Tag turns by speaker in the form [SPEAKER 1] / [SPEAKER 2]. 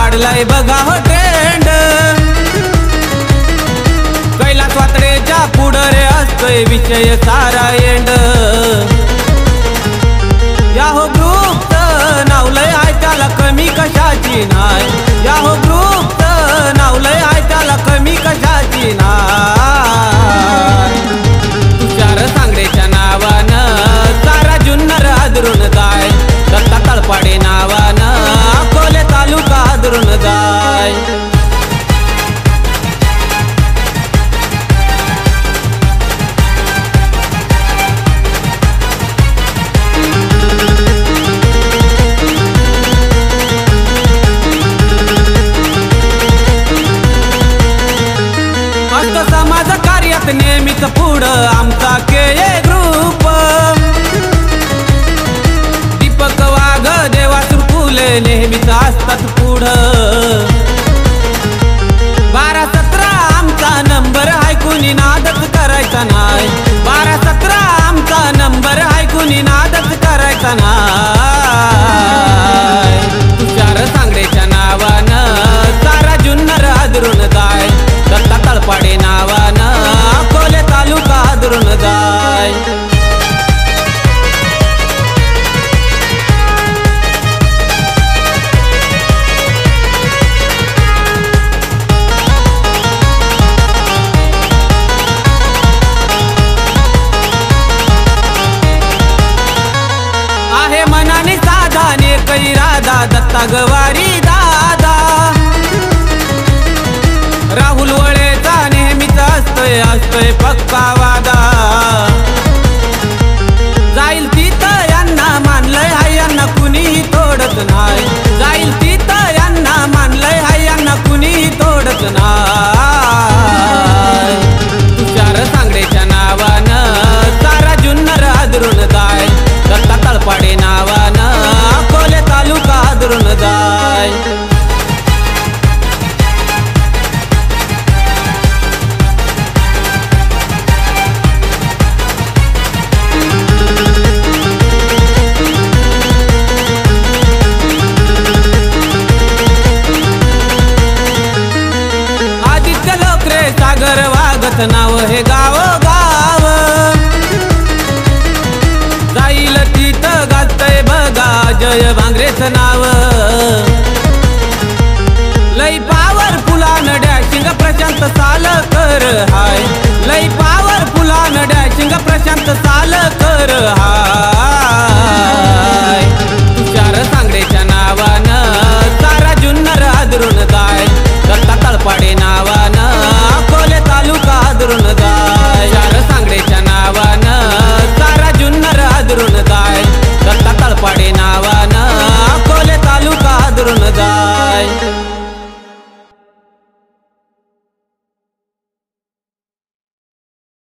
[SPEAKER 1] वाढलाय बघा हो ट्रेंड। कैलास वातडेच्या पुढं रे असतोय विषय सारा एंड। या हो ग्रुपचं नाव लय आहे त्याला कमी कशाची नाय। या हो ग्रुपचं नाव लय आहे त्याला कमी कशाची नाय। तुषार सांगडेच्या नावानं सारा जुन्नर हादरून जाय। दत्ता तळपाडे नावानं अकोले तालुका हादरून जाय। समाज कार्यात नेहमीच पुढं आमचा के ग्रुप। दीपक वाघ देवासुर फुले नेहमीच असतात पुढं। 12-17 आमचा नंबर आहे कुणी नादच करायचा नाय। 12-17 आमचा नंबर आहे कुणी नादच करायचा नाय। तुषार सांगडेच्या नावानं सारा जुन्नर हादरून जाय। दत्ता तळपाडे नावानं अकोले तालुका हादरून जाय। आहे मनाने साधाने कै राधा दत्ता गवारी दादा। राहुल वळेचा नेहमीच असतोय पक्का वादा। जाईल तिथं यांना मानलंय हाय यांना कुणीही तोडत नाय। जाईल तिथं यांना मानलंय हाय यांना कुणीही तोडत नाय। तुषार सांगडेच्या नावानं सारा जुन्नर हादरून जाय। दत्ता तळपाडे नावानं अकोले तालुका हादरून जाय। सागर वागत नाव हे गाव गाव। जाईल तिथं गाजतय बघा जय भांगरेचं नाव। लई पॉवरफुलान डॅशिंग प्रशांत सालकर हाय। लई पॉवरफुलान डॅशिंग प्रशांत सालकर हाय। तुषार सांगडेच्या नावानं